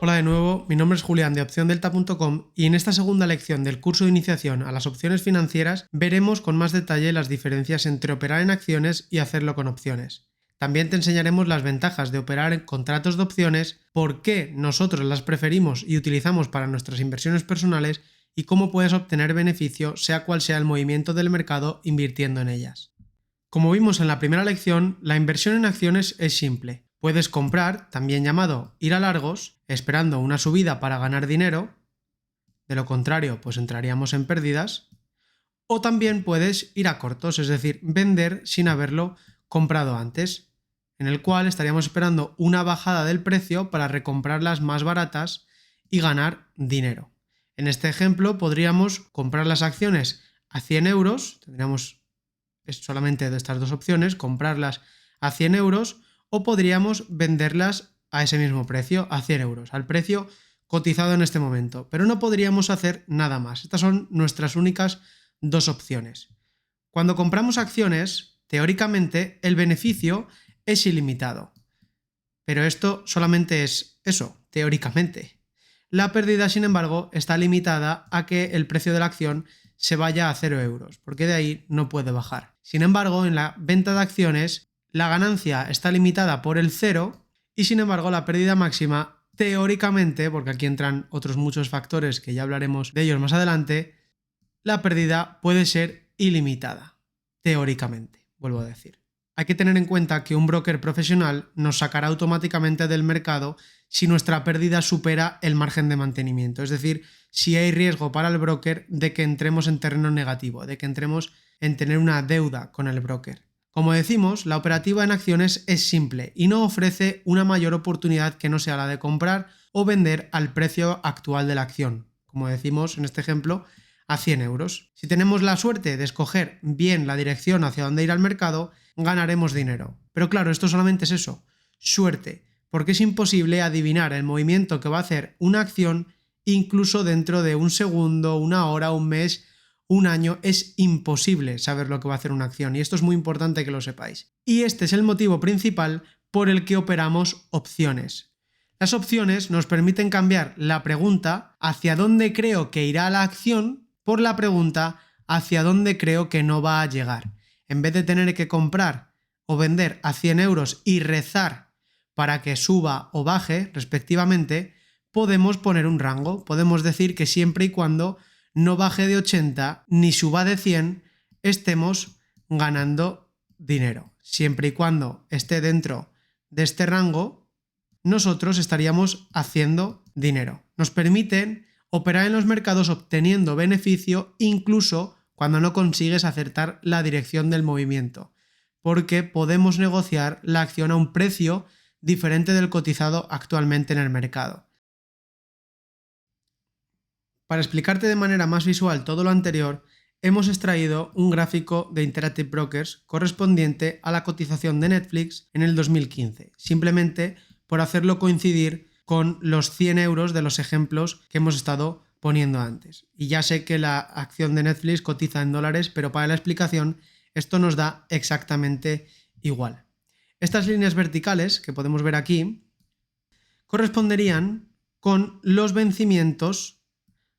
Hola de nuevo, mi nombre es Julián de opciondelta.com y en esta segunda lección del curso de iniciación a las opciones financieras veremos con más detalle las diferencias entre operar en acciones y hacerlo con opciones. También te enseñaremos las ventajas de operar en contratos de opciones, por qué nosotros las preferimos y utilizamos para nuestras inversiones personales y cómo puedes obtener beneficio sea cual sea el movimiento del mercado invirtiendo en ellas. Como vimos en la primera lección, la inversión en acciones es simple. Puedes comprar, también llamado ir a largos, esperando una subida para ganar dinero, de lo contrario, pues entraríamos en pérdidas, o también puedes ir a cortos, es decir, vender sin haberlo comprado antes, en el cual estaríamos esperando una bajada del precio para recomprarlas más baratas y ganar dinero. En este ejemplo podríamos comprar las acciones a 100 euros, tendríamos solamente de estas dos opciones, comprarlas a 100 euros o podríamos venderlas a ese mismo precio, a 100 euros, al precio cotizado en este momento, pero no podríamos hacer nada más. Estas son nuestras únicas dos opciones. Cuando compramos acciones, teóricamente el beneficio es ilimitado, pero esto solamente es eso, teóricamente. La pérdida, sin embargo, está limitada a que el precio de la acción se vaya a 0 euros, porque de ahí no puede bajar. Sin embargo, en la venta de acciones, la ganancia está limitada por el 0 y sin embargo la pérdida máxima, teóricamente, porque aquí entran otros muchos factores que ya hablaremos de ellos más adelante, la pérdida puede ser ilimitada, teóricamente, vuelvo a decir. Hay que tener en cuenta que un broker profesional nos sacará automáticamente del mercado si nuestra pérdida supera el margen de mantenimiento, es decir, si hay riesgo para el broker de que entremos en terreno negativo, de que entremos en tener una deuda con el broker. Como decimos, la operativa en acciones es simple y no ofrece una mayor oportunidad que no sea la de comprar o vender al precio actual de la acción, como decimos en este ejemplo, a 100 euros. Si tenemos la suerte de escoger bien la dirección hacia dónde ir al mercado, ganaremos dinero. Pero claro, esto solamente es eso, suerte, porque es imposible adivinar el movimiento que va a hacer una acción incluso dentro de un segundo, una hora, un mes, un año. Es imposible saber lo que va a hacer una acción y esto es muy importante que lo sepáis. Y este es el motivo principal por el que operamos opciones. Las opciones nos permiten cambiar la pregunta hacia dónde creo que irá la acción por la pregunta hacia dónde creo que no va a llegar. En vez de tener que comprar o vender a 100 euros y rezar para que suba o baje respectivamente, podemos poner un rango. Podemos decir que siempre y cuando no baje de 80 ni suba de 100, estemos ganando dinero. Siempre y cuando esté dentro de este rango, nosotros estaríamos haciendo dinero. Nos permiten operar en los mercados obteniendo beneficio incluso cuando no consigues acertar la dirección del movimiento, porque podemos negociar la acción a un precio diferente del cotizado actualmente en el mercado. Para explicarte de manera más visual todo lo anterior, hemos extraído un gráfico de Interactive Brokers correspondiente a la cotización de Netflix en el 2015, simplemente por hacerlo coincidir con los 100 euros de los ejemplos que hemos estado poniendo antes. Y ya sé que la acción de Netflix cotiza en dólares, pero para la explicación esto nos da exactamente igual. Estas líneas verticales que podemos ver aquí corresponderían con los vencimientos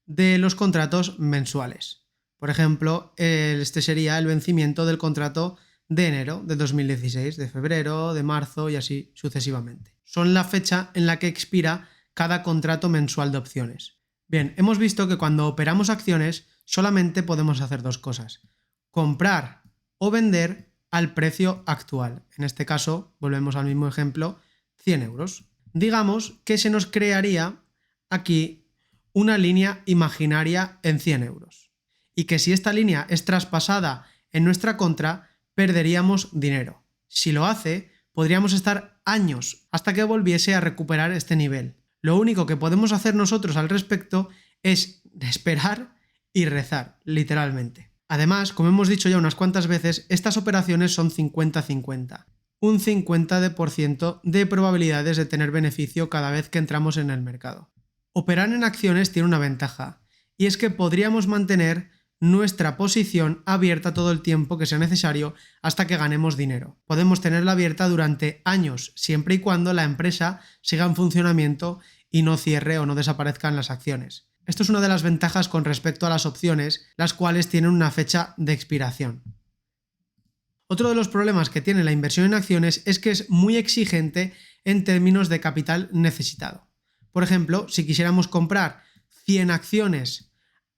de los contratos mensuales. Por ejemplo, este sería el vencimiento del contrato de enero de 2016, de febrero, de marzo y así sucesivamente. Son la fecha en la que expira cada contrato mensual de opciones. Bien, hemos visto que cuando operamos acciones solamente podemos hacer dos cosas: comprar o vender al precio actual. En este caso, volvemos al mismo ejemplo, 100 euros. Digamos que se nos crearía aquí una línea imaginaria en 100 euros y que si esta línea es traspasada en nuestra contra, perderíamos dinero. Si lo hace, podríamos estar años hasta que volviese a recuperar este nivel. Lo único que podemos hacer nosotros al respecto es esperar y rezar, literalmente. Además, como hemos dicho ya unas cuantas veces, estas operaciones son 50-50. Un 50% de probabilidades de tener beneficio cada vez que entramos en el mercado. Operar en acciones tiene una ventaja, y es que podríamos mantener nuestra posición abierta todo el tiempo que sea necesario hasta que ganemos dinero. Podemos tenerla abierta durante años, siempre y cuando la empresa siga en funcionamiento y no cierre o no desaparezcan las acciones. Esto es una de las ventajas con respecto a las opciones, las cuales tienen una fecha de expiración. Otro de los problemas que tiene la inversión en acciones es que es muy exigente en términos de capital necesitado. Por ejemplo, si quisiéramos comprar 100 acciones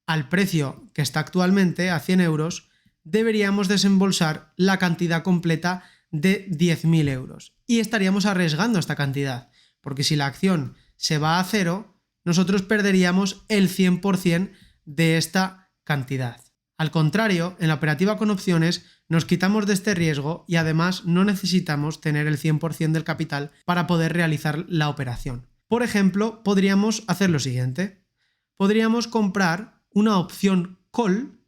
al precio que está actualmente, a 100 euros, deberíamos desembolsar la cantidad completa de 10.000 euros. Y estaríamos arriesgando esta cantidad, porque si la acción se va a cero, nosotros perderíamos el 100% de esta cantidad. Al contrario, en la operativa con opciones nos quitamos de este riesgo y además no necesitamos tener el 100% del capital para poder realizar la operación. Por ejemplo, podríamos hacer lo siguiente. Podríamos comprar una opción call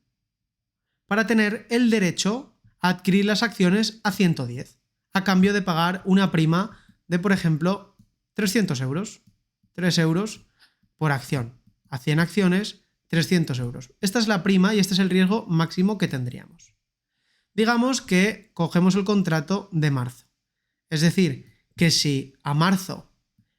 para tener el derecho a adquirir las acciones a 110, a cambio de pagar una prima de, por ejemplo, 300 euros. 3 euros por acción. A 100 acciones, 300 euros. Esta es la prima y este es el riesgo máximo que tendríamos. Digamos que cogemos el contrato de marzo. Es decir, que si a marzo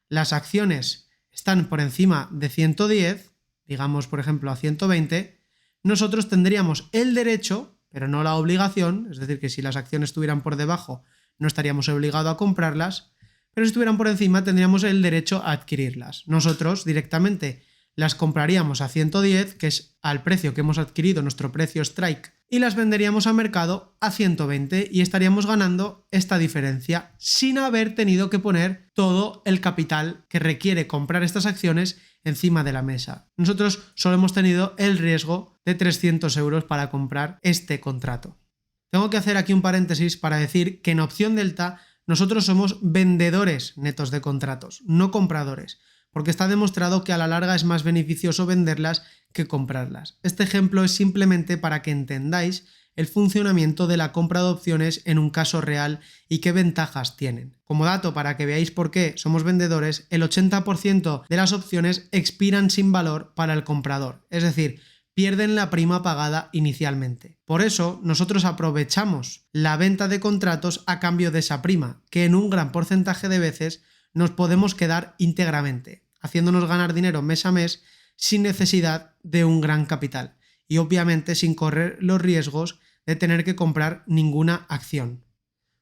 las acciones están por encima de 110, digamos por ejemplo a 120, nosotros tendríamos el derecho, pero no la obligación, es decir, que si las acciones estuvieran por debajo no estaríamos obligados a comprarlas, pero si estuvieran por encima tendríamos el derecho a adquirirlas. Nosotros directamente las compraríamos a 110, que es al precio que hemos adquirido, nuestro precio strike, y las venderíamos al mercado a 120 y estaríamos ganando esta diferencia sin haber tenido que poner todo el capital que requiere comprar estas acciones encima de la mesa. Nosotros solo hemos tenido el riesgo de 300 euros para comprar este contrato. Tengo que hacer aquí un paréntesis para decir que en opción delta nosotros somos vendedores netos de contratos, no compradores, porque está demostrado que a la larga es más beneficioso venderlas que comprarlas. Este ejemplo es simplemente para que entendáis el funcionamiento de la compra de opciones en un caso real y qué ventajas tienen. Como dato para que veáis por qué somos vendedores, el 80% de las opciones expiran sin valor para el comprador, es decir, pierden la prima pagada inicialmente. Por eso, nosotros aprovechamos la venta de contratos a cambio de esa prima, que en un gran porcentaje de veces nos podemos quedar íntegramente, haciéndonos ganar dinero mes a mes sin necesidad de un gran capital y obviamente sin correr los riesgos de tener que comprar ninguna acción.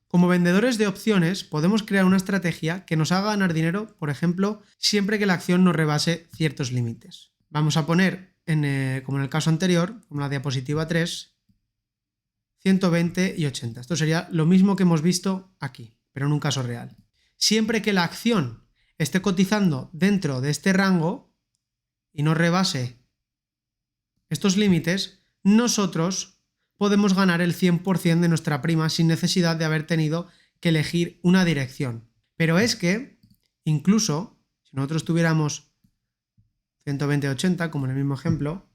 Como vendedores de opciones podemos crear una estrategia que nos haga ganar dinero, por ejemplo, siempre que la acción no rebase ciertos límites. Vamos a poner como en el caso anterior, como la diapositiva 3, 120 y 80. Esto sería lo mismo que hemos visto aquí, pero en un caso real. Siempre que la acción esté cotizando dentro de este rango y no rebase estos límites, nosotros podemos ganar el 100% de nuestra prima sin necesidad de haber tenido que elegir una dirección. Pero es que, incluso, si nosotros tuviéramos 120-80, como en el mismo ejemplo,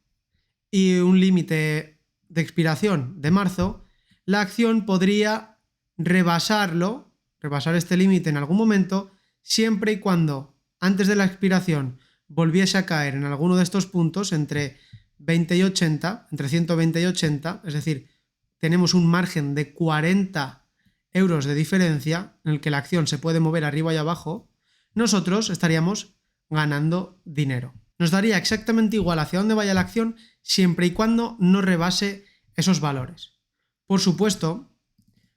y un límite de expiración de marzo, la acción podría rebasar este límite en algún momento, siempre y cuando antes de la expiración volviese a caer en alguno de estos puntos entre 20 y 80, entre 120 y 80, es decir, tenemos un margen de 40 euros de diferencia en el que la acción se puede mover arriba y abajo, nosotros estaríamos ganando dinero. Nos daría exactamente igual hacia dónde vaya la acción siempre y cuando no rebase esos valores. Por supuesto,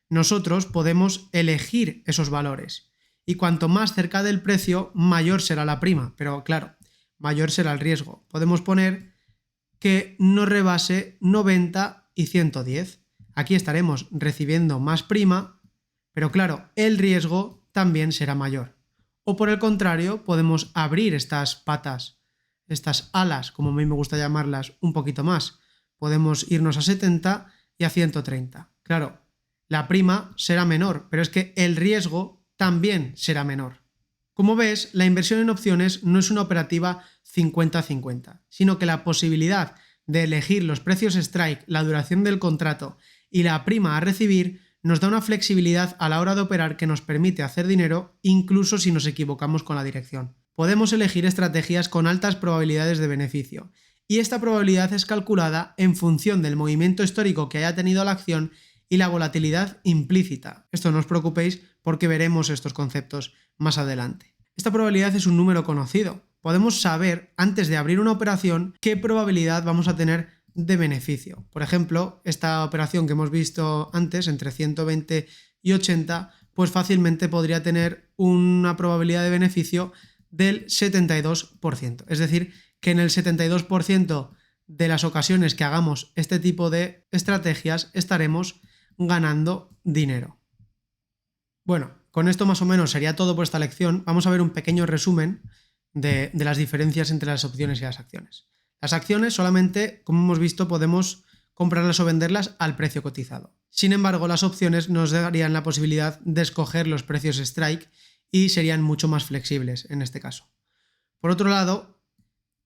nosotros podemos elegir esos valores y cuanto más cerca del precio, mayor será la prima, pero claro, mayor será el riesgo. Podemos poner que no rebase 90 y 110. Aquí estaremos recibiendo más prima, pero claro, el riesgo también será mayor. O por el contrario, podemos abrir estas patas, estas alas, como a mí me gusta llamarlas, un poquito más. Podemos irnos a 70 y a 130. Claro, la prima será menor, pero es que el riesgo también será menor. Como ves, la inversión en opciones no es una operativa 50-50, sino que la posibilidad de elegir los precios strike, la duración del contrato y la prima a recibir nos da una flexibilidad a la hora de operar que nos permite hacer dinero incluso si nos equivocamos con la dirección. Podemos elegir estrategias con altas probabilidades de beneficio, y esta probabilidad es calculada en función del movimiento histórico que haya tenido la acción y la volatilidad implícita. Esto no os preocupéis porque veremos estos conceptos más adelante. Esta probabilidad es un número conocido. Podemos saber, antes de abrir una operación, qué probabilidad vamos a tener de beneficio. Por ejemplo, esta operación que hemos visto antes, entre 120 y 80, pues fácilmente podría tener una probabilidad de beneficio del 72%. Es decir, que en el 72% de las ocasiones que hagamos este tipo de estrategias estaremos ganando dinero. Bueno, con esto más o menos sería todo por esta lección. Vamos a ver un pequeño resumen de las diferencias entre las opciones y las acciones. Las acciones solamente, como hemos visto, podemos comprarlas o venderlas al precio cotizado. Sin embargo, las opciones nos darían la posibilidad de escoger los precios strike y serían mucho más flexibles en este caso. Por otro lado,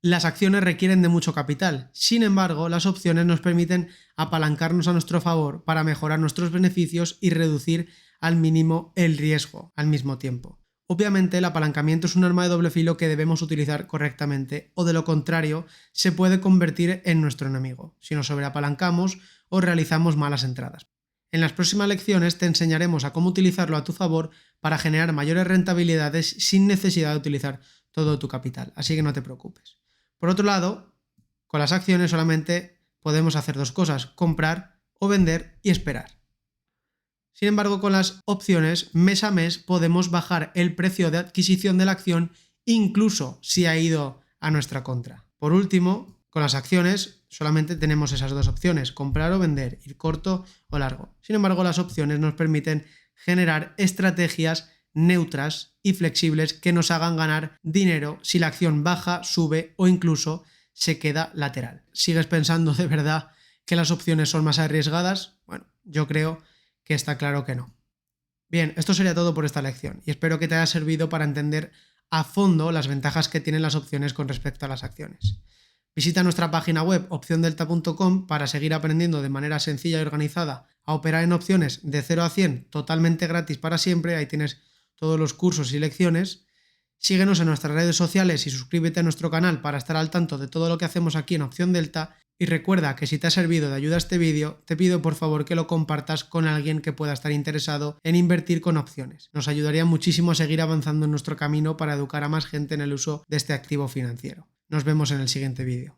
las acciones requieren de mucho capital. Sin embargo, las opciones nos permiten apalancarnos a nuestro favor para mejorar nuestros beneficios y reducir al mínimo el riesgo al mismo tiempo. Obviamente, el apalancamiento es un arma de doble filo que debemos utilizar correctamente, o de lo contrario, se puede convertir en nuestro enemigo, si nos sobreapalancamos o realizamos malas entradas. En las próximas lecciones te enseñaremos a cómo utilizarlo a tu favor para generar mayores rentabilidades sin necesidad de utilizar todo tu capital, así que no te preocupes. Por otro lado, con las acciones solamente podemos hacer dos cosas: comprar o vender y esperar. Sin embargo, con las opciones, mes a mes podemos bajar el precio de adquisición de la acción incluso si ha ido a nuestra contra. Por último, con las acciones solamente tenemos esas dos opciones: comprar o vender, ir corto o largo. Sin embargo, las opciones nos permiten generar estrategias neutras y flexibles que nos hagan ganar dinero si la acción baja, sube o incluso se queda lateral. ¿Sigues pensando de verdad que las opciones son más arriesgadas? Bueno, yo creo que está claro que no. Bien, esto sería todo por esta lección y espero que te haya servido para entender a fondo las ventajas que tienen las opciones con respecto a las acciones. Visita nuestra página web opciondelta.com para seguir aprendiendo de manera sencilla y organizada a operar en opciones de 0 a 100 totalmente gratis para siempre. Ahí tienes todos los cursos y lecciones. Síguenos en nuestras redes sociales y suscríbete a nuestro canal para estar al tanto de todo lo que hacemos aquí en Opción Delta. Y recuerda que si te ha servido de ayuda este vídeo, te pido por favor que lo compartas con alguien que pueda estar interesado en invertir con opciones. Nos ayudaría muchísimo a seguir avanzando en nuestro camino para educar a más gente en el uso de este activo financiero. Nos vemos en el siguiente vídeo.